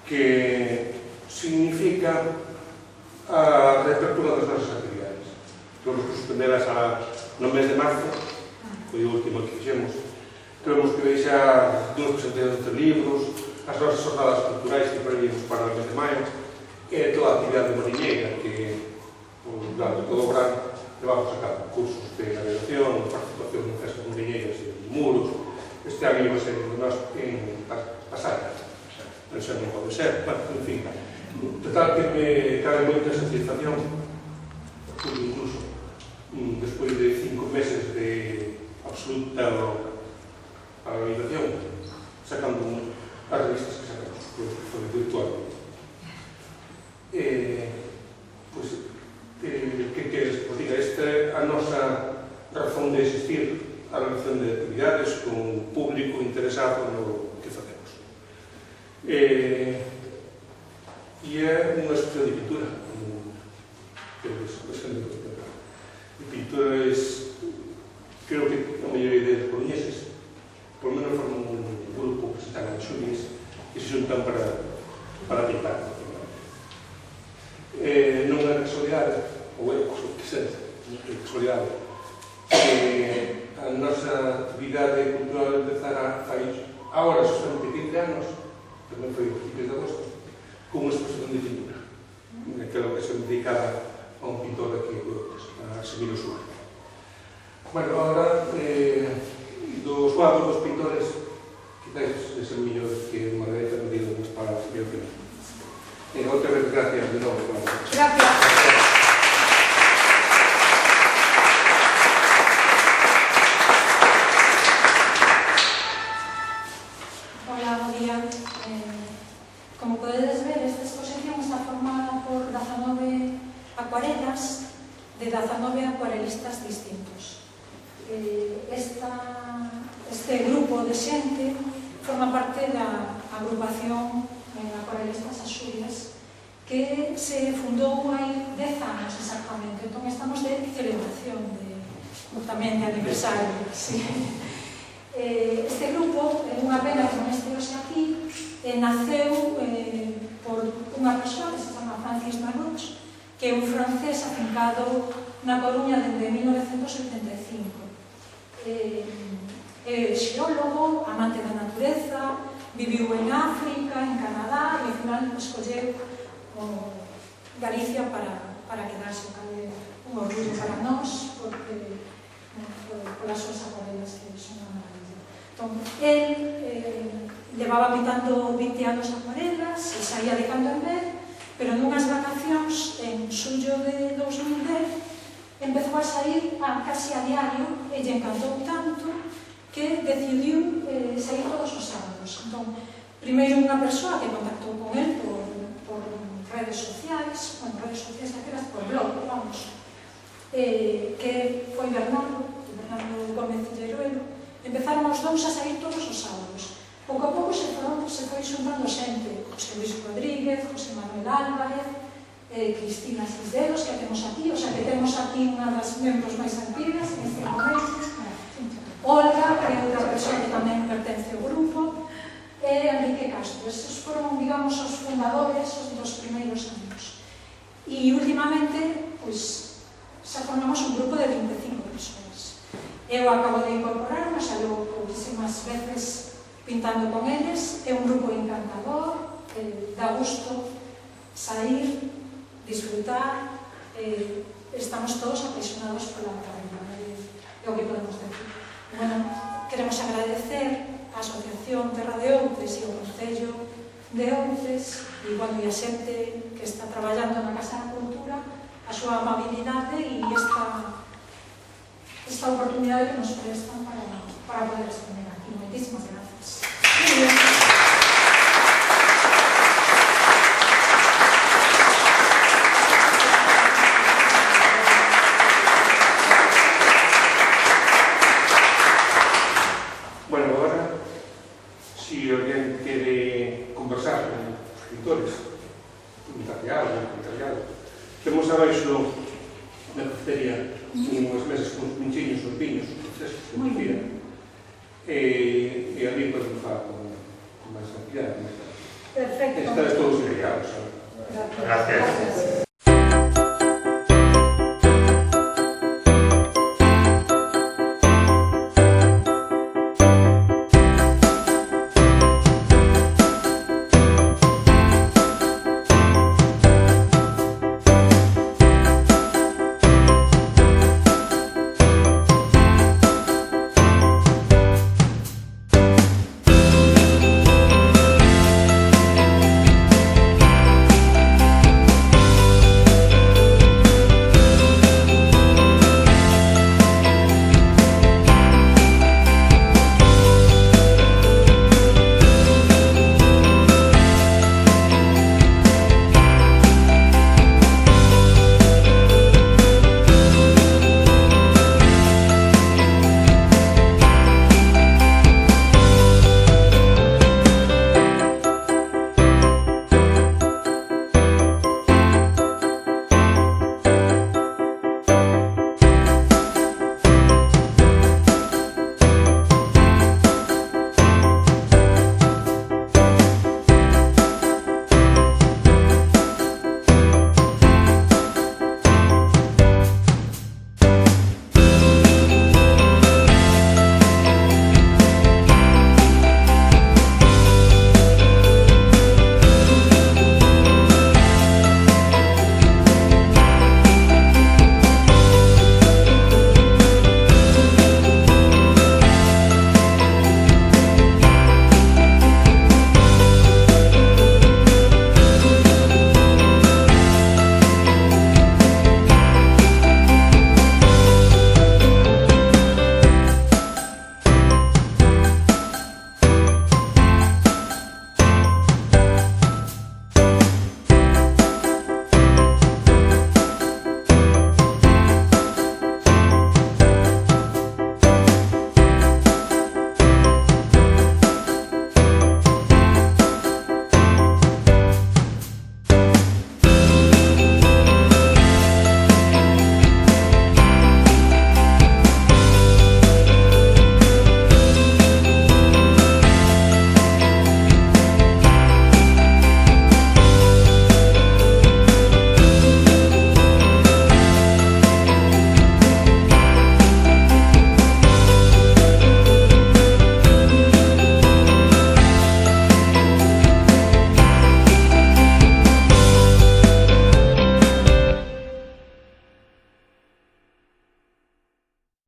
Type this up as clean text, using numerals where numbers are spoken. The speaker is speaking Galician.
que significa a reapertura das nosas actividades. Temos que suspendelas no mes de marzo, foi o último que fixemos. Temos que deixar dúas presentacións de libros, as nosas jornadas culturais que prevíamos para o mes de maio, e toda a actividade mariñeira que, durante todo o verano, levamos a cabo cursos de navegación, participación en festas mariñeiras e muros. Este ano iba a ser de nós en Pasada, pero xa non pode ser, en fin. Total que me cabe moita satisfacción, porque incluso despois de 5 meses de absoluta paralización, sacando as revistas que sacamos, foi virtual. Que queres? Pois diga, esta é a nosa razón de existir, a relación de actividades con o público interesado no que facemos. E é unha expresión de pintura, de pintores, creo que a maioría de coruñeses, por lo menos forman un grupo que se están en Xulines e se xuntan para pintar. Non é casualidade, ou é casualidade, que a nosa actividade cultural empezara agora solamente 15 anos, tamén foi a principios de agosto, con unha exposición de pintura, naquela ocasión dedicada a un pintor aquí, a Semiro Súa. Bueno, agora, dos cuadros dos pintores, quizás é o mellor que Margarita me diga unhas palabras que eu tenho. Outra vez, gracias de novo. Gracias. Hola, bo día. Como podedes ver, esta exposición está formada por 19 acuarelas de 19 acuarelistas distintos. Este grupo de xente forma parte da agrupación Acuarelistas Axurias, que se fundou hai 10 anos exactamente. Entón estamos de celebración tamén de aniversario. Sí. Este grupo, é unha pena que non este hoxe aquí, naceu por unha persoa que se chama Francis Marouche, que é un francés afincado na Coruña dende 1975. É xeólogo, amante da natureza, viviu en África, en Canadá, e ao final escolleu Galicia para quedarse, un orgullo para nós, porque polas súas acuarelas que son unha maravilla. Entón, él levaba pintando 20 anos acuarelas e saía de cando en vez, pero nunhas vacacións en xullo de 2010 empezou a sair casi a diario e lle encantou tanto que decidiu sair todos os sábados. Entón, primeiro unha persoa que contactou con él por redes sociais, aquelas por blog, vamos, que foi Bernardo Gómez Lleruelo. Empezaron os dous a sair todos os sábados. Pouco a pouco se foi xuntando xente, José Luis Rodríguez, José Manuel Álvarez, Cristina Cisderos, que temos aquí, o sea que temos aquí unha das membros máis antigas neste momento, Olga, que é outra persoa que tamén pertence ao grupo, e Enrique Castro. Estes foron, digamos, os fundadores dos primeiros anos. E últimamente, pois, xa formamos un grupo de 25 persoas. Eu acabo de incorporar, mas xa levo pouquísimas veces pintando con eles. É un grupo encantador, dá gusto sair, disfrutar, estamos todos apaixonados pola carreira, é o que podemos decir. Bueno, queremos agradecer a Asociación Terra de Outes e o Concello de Outes e a xente que está traballando na Casa da Cultura, a súa amabilidade e esta oportunidade que nos prestan para poder exponer aquí. Moitísimas gracias. Temos abaixo na cafetería unhas mesas con os pinchiños, os viños, os frescos que nos pida, e ali podemos falar con máis cantidade. Perfecto. Está todo Gracias.